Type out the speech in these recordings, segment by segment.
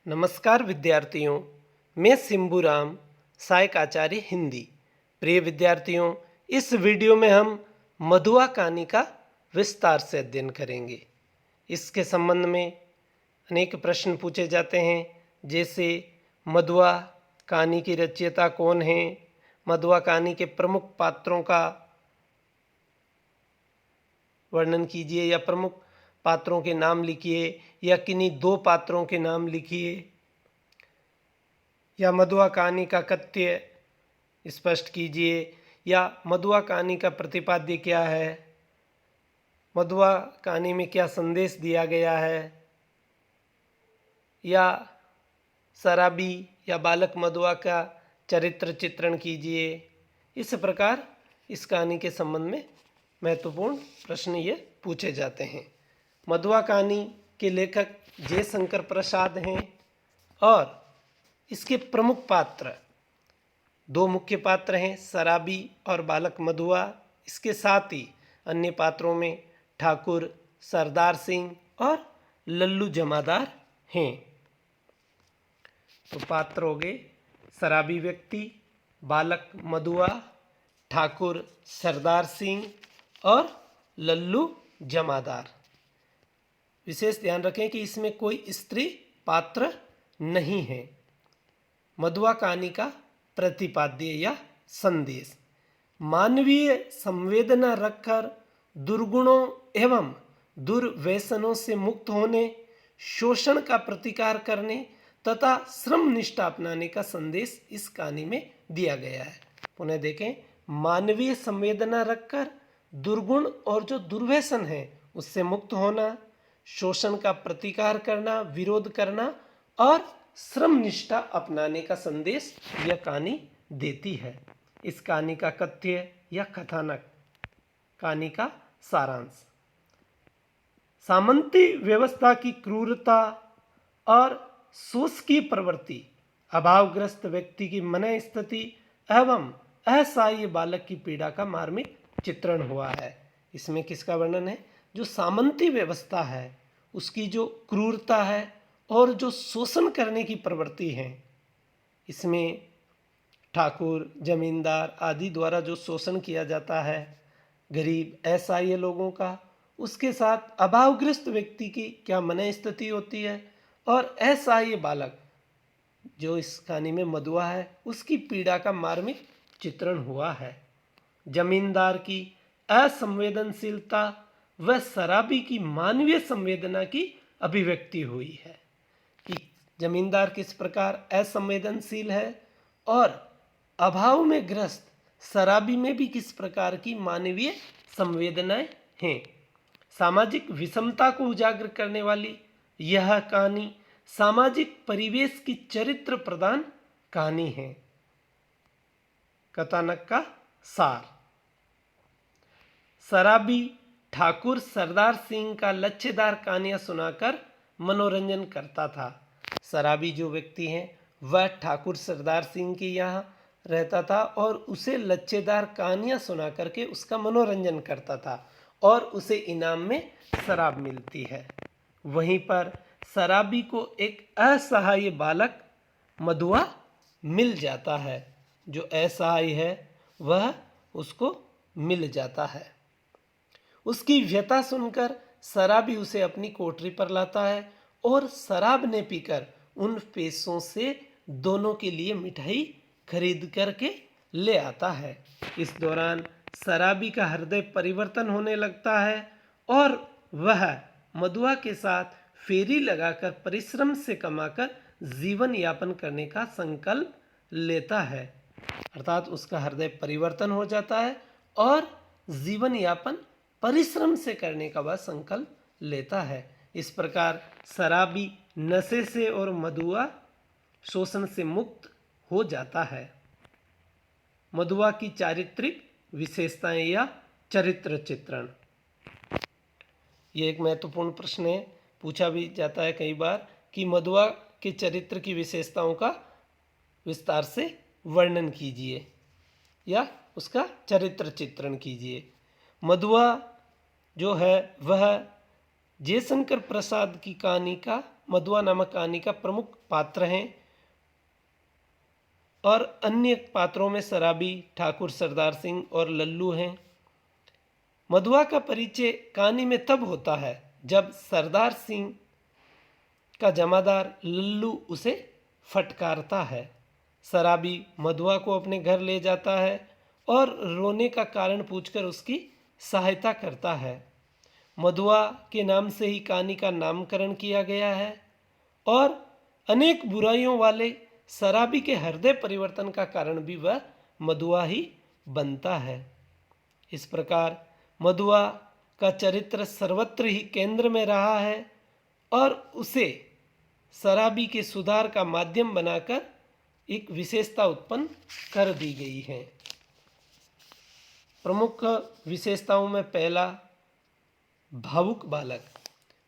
नमस्कार विद्यार्थियों, मैं सिंबूराम, सहायक आचार्य हिंदी। प्रिय विद्यार्थियों, इस वीडियो में हम मधुआ कहानी का विस्तार से अध्ययन करेंगे। इसके संबंध में अनेक प्रश्न पूछे जाते हैं, जैसे मधुआ कहानी की रचयिता कौन है, मधुआ कहानी के प्रमुख पात्रों का वर्णन कीजिए या प्रमुख पात्रों के नाम लिखिए या किन्हीं दो पात्रों के नाम लिखिए, या मधुआ कहानी का कथ्य स्पष्ट कीजिए, या मधुआ कहानी का प्रतिपाद्य क्या है, मधुआ कहानी में क्या संदेश दिया गया है, या शराबी या बालक मधुआ का चरित्र चित्रण कीजिए। इस प्रकार इस कहानी के संबंध में महत्वपूर्ण प्रश्न ये पूछे जाते हैं। मधुआ कहानी के लेखक जयशंकर प्रसाद हैं और इसके प्रमुख पात्र दो मुख्य पात्र हैं, शराबी और बालक मधुआ। इसके साथ ही अन्य पात्रों में ठाकुर, सरदार सिंह और लल्लू जमादार हैं। तो पात्र हो गए शराबी व्यक्ति, बालक मधुआ, ठाकुर, सरदार सिंह और लल्लू जमादार। विशेष ध्यान रखें कि इसमें कोई स्त्री पात्र नहीं है। मधुआ कहानी का प्रतिपाद्य या संदेश: मानवीय संवेदना रखकर दुर्गुणों एवं दुर्व्यसनों से मुक्त होने, शोषण का प्रतिकार करने तथा श्रम निष्ठा अपनाने का संदेश इस कहानी में दिया गया है। पुनः देखें, मानवीय संवेदना रखकर दुर्गुण और जो दुर्व्यसन है उससे मुक्त होना, शोषण का प्रतिकार करना, विरोध करना और श्रम निष्ठा अपनाने का संदेश यह कहानी देती है। इस कहानी का कथ्य या कथानक, कहानी का सारांश: सामंती व्यवस्था की क्रूरता और शोषकीय प्रवृत्ति, अभावग्रस्त व्यक्ति की मन स्थिति एवं असहाय बालक की पीड़ा का मार्मिक चित्रण हुआ है। इसमें किसका वर्णन है? जो सामंती व्यवस्था है उसकी जो क्रूरता है और जो शोषण करने की प्रवृत्ति है। इसमें ठाकुर, जमींदार आदि द्वारा जो शोषण किया जाता है गरीब असहाय लोगों का, उसके साथ अभावग्रस्त व्यक्ति की क्या मन स्थिति होती है, और असहाय बालक जो इस कहानी में मधुआ है उसकी पीड़ा का मार्मिक चित्रण हुआ है। जमींदार की असंवेदनशीलता व शराबी की मानवीय संवेदना की अभिव्यक्ति हुई है कि जमींदार किस प्रकार असंवेदनशील है और अभाव में ग्रस्त शराबी में भी किस प्रकार की मानवीय संवेदनाएं हैं। सामाजिक विषमता को उजागर करने वाली यह कहानी सामाजिक परिवेश की चरित्र प्रधान कहानी है। कथानक का सार: शराबी ठाकुर सरदार सिंह का लच्छेदार कहानियां सुनाकर मनोरंजन करता था। शराबी जो व्यक्ति हैं वह ठाकुर सरदार सिंह के यहाँ रहता था और उसे लच्छेदार कहानियां सुना करके उसका मनोरंजन करता था और उसे इनाम में शराब मिलती है। वहीं पर शराबी को एक असहाय बालक मधुआ मिल जाता है। जो असहाय है वह उसको मिल जाता है। उसकी व्यथा सुनकर शराबी उसे अपनी कोठरी पर लाता है और शराब ने पीकर उन पैसों से दोनों के लिए मिठाई खरीद करके ले आता है। इस दौरान शराबी का हृदय परिवर्तन होने लगता है और वह मधुआ के साथ फेरी लगाकर परिश्रम से कमाकर जीवन यापन करने का संकल्प लेता है। अर्थात उसका हृदय परिवर्तन हो जाता है और जीवन यापन परिश्रम से करने का वह संकल्प लेता है। इस प्रकार शराबी नशे से और मधुआ शोषण से मुक्त हो जाता है। मधुआ की चारित्रिक विशेषताएं या चरित्र चित्रण: यह एक महत्वपूर्ण प्रश्न है, पूछा भी जाता है कई बार कि मधुआ के चरित्र की विशेषताओं का विस्तार से वर्णन कीजिए या उसका चरित्र चित्रण कीजिए। मधुआ जो है वह जयशंकर प्रसाद की कहानी का मधुआ नामक कहानी का प्रमुख पात्र हैं और अन्य पात्रों में शराबी, ठाकुर सरदार सिंह और लल्लू हैं। मधुआ का परिचय कहानी में तब होता है जब सरदार सिंह का जमादार लल्लू उसे फटकारता है। शराबी मधुआ को अपने घर ले जाता है और रोने का कारण पूछकर उसकी सहायता करता है। मधुआ के नाम से ही कहानी का नामकरण किया गया है और अनेक बुराइयों वाले शराबी के हृदय परिवर्तन का कारण भी वह मधुआ ही बनता है। इस प्रकार मधुआ का चरित्र सर्वत्र ही केंद्र में रहा है और उसे शराबी के सुधार का माध्यम बनाकर एक विशेषता उत्पन्न कर दी गई है। प्रमुख विशेषताओं में पहला, भावुक बालक।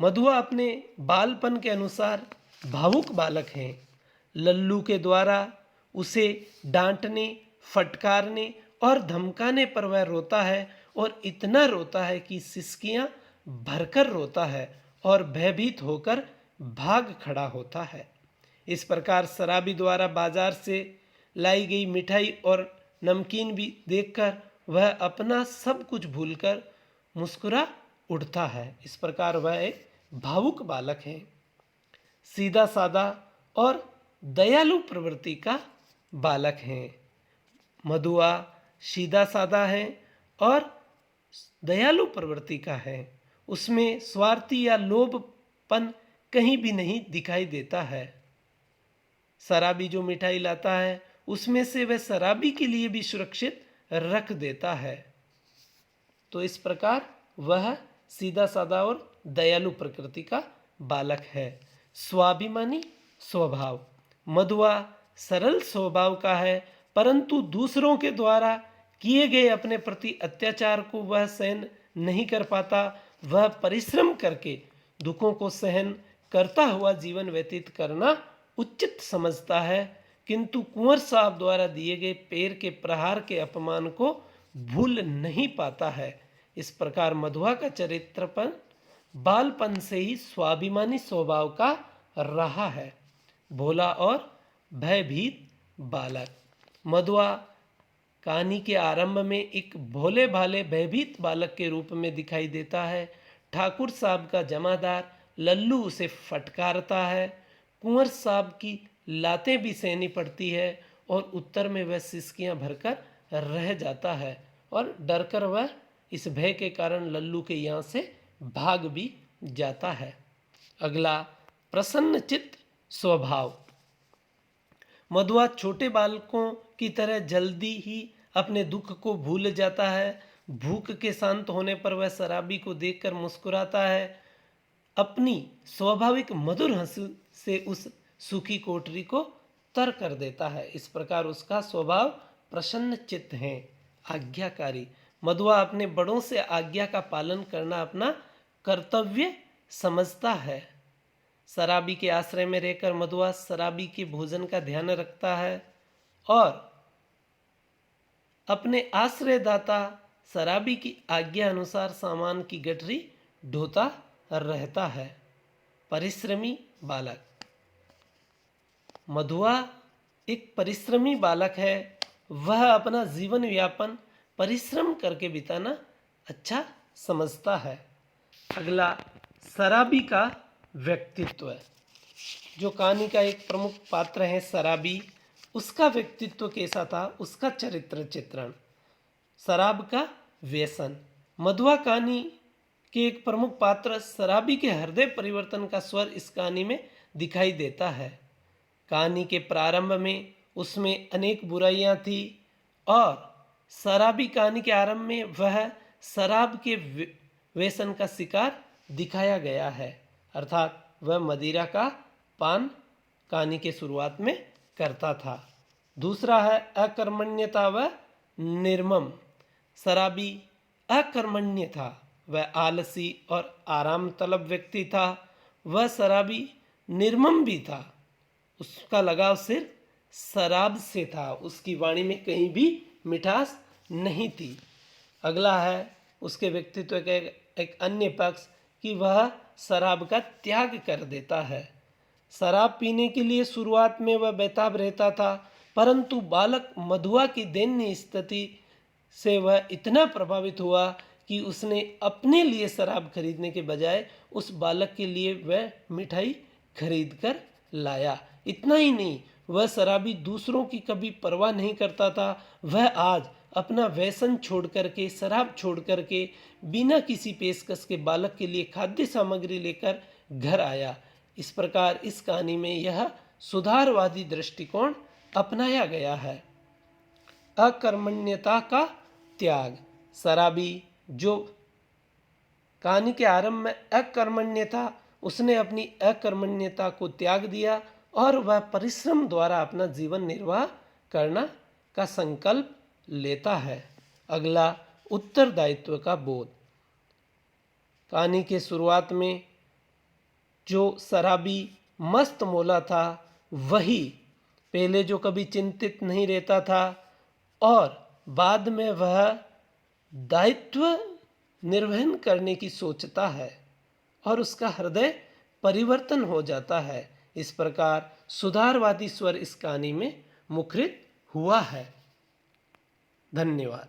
मधुआ अपने बालपन के अनुसार भावुक बालक हैं। लल्लू के द्वारा उसे डांटने, फटकारने और धमकाने पर वह रोता है और इतना रोता है कि सिसकियां भरकर रोता है और भयभीत होकर भाग खड़ा होता है। इस प्रकार शराबी द्वारा बाजार से लाई गई मिठाई और नमकीन भी देखकर वह अपना सब कुछ भूलकर मुस्कुरा उठता है। इस प्रकार वह एक भावुक बालक है। सीधा साधा और दयालु प्रवृत्ति का बालक है। मधुआ सीधा साधा है और दयालु प्रवृत्ति का है। उसमें स्वार्थी या लोभपन कहीं भी नहीं दिखाई देता है। शराबी जो मिठाई लाता है उसमें से वह शराबी के लिए भी सुरक्षित रख देता है। तो इस प्रकार वह सीधा साधा और दयालु प्रकृति का बालक है। स्वाभिमानी स्वभाव। मधुआ सरल स्वभाव का है, परंतु दूसरों के द्वारा किए गए अपने प्रति अत्याचार को वह सहन नहीं कर पाता। वह परिश्रम करके दुखों को सहन करता हुआ जीवन व्यतीत करना उचित समझता है, किंतु कुंवर साहब द्वारा दिए गए पैर के प्रहार के अपमान को भूल नहीं पाता है। इस प्रकार मधुआ का चरित्रपन बालपन से ही स्वाभिमानी स्वभाव का रहा है। भोला और भयभीत बालक। मधुआ कहानी के आरंभ में एक भोले भाले भयभीत बालक के रूप में दिखाई देता है। ठाकुर साहब का जमादार लल्लू उसे फटकारता है। कुंवर साहब की लातें भी सहनी पड़ती है और उत्तर में वह सिसकियां भरकर रह जाता है और डरकर वह इस भय के कारण लल्लू के यहाँ से भाग भी जाता है। अगला, प्रसन्नचित्त स्वभाव। मधुआ छोटे बालकों की तरह जल्दी ही अपने दुख को भूल जाता है। भूख के शांत होने पर वह शराबी को देखकर मुस्कुराता है। अपनी स्वाभाविक मधुर हंसी से उस सूखी कोठरी को तर कर देता है। इस प्रकार उसका स्वभाव प्रसन्न चित्त है। आज्ञाकारी। मधुआ अपने बड़ों से आज्ञा का पालन करना अपना कर्तव्य समझता है। शराबी के आश्रय में रहकर मधुआ शराबी के भोजन का ध्यान रखता है और अपने आश्रयदाता शराबी की आज्ञा अनुसार सामान की गठरी ढोता रहता है। परिश्रमी बालक। मधुआ एक परिश्रमी बालक है। वह अपना जीवन यापन परिश्रम करके बिताना अच्छा समझता है। अगला, शराबी का व्यक्तित्व। जो कहानी का एक प्रमुख पात्र है शराबी, उसका व्यक्तित्व कैसा था, उसका चरित्र चित्रण। शराब का व्यसन। मधुआ कहानी के एक प्रमुख पात्र शराबी के हृदय परिवर्तन का स्वर इस कहानी में दिखाई देता है। कहानी के प्रारंभ में उसमें अनेक बुराइयां थी और शराबी कहानी के आरंभ में वह शराब के व्यसन का शिकार दिखाया गया है, अर्थात वह मदिरा का पान कहानी के शुरुआत में करता था। दूसरा है अकर्मण्यता व निर्मम। शराबी अकर्मण्य था, वह आलसी और आराम तलब व्यक्ति था। वह शराबी निर्मम भी था, उसका लगाव सिर्फ शराब से था, उसकी वाणी में कहीं भी मिठास नहीं थी। अगला है उसके व्यक्तित्व का एक अन्य पक्ष कि वह शराब का त्याग कर देता है। शराब पीने के लिए शुरुआत में वह बेताब रहता था, परंतु बालक मधुआ की दयनीय स्थिति से वह इतना प्रभावित हुआ कि उसने अपने लिए शराब खरीदने के बजाय उस बालक के लिए वह मिठाई खरीद कर लाया। इतना ही नहीं, वह शराबी दूसरों की कभी परवाह नहीं करता था। वह आज अपना व्यसन छोड़ करके, शराब छोड़ करके, बिना किसी पेशकश के बालक के लिए खाद्य सामग्री लेकर घर आया। इस प्रकार इस कहानी में यह सुधारवादी दृष्टिकोण अपनाया गया है। अकर्मण्यता का त्याग। शराबी जो कहानी के आरंभ में अकर्मण्य था, उसने अपनी अकर्मण्यता को त्याग दिया और वह परिश्रम द्वारा अपना जीवन निर्वाह करना का संकल्प लेता है। अगला, उत्तरदायित्व का बोध। कहानी के शुरुआत में जो शराबी मस्त मौला था, वही पहले जो कभी चिंतित नहीं रहता था और बाद में वह दायित्व निर्वहन करने की सोचता है और उसका हृदय परिवर्तन हो जाता है। इस प्रकार सुधारवादी स्वर इस कहानी में मुखरित हुआ है। धन्यवाद।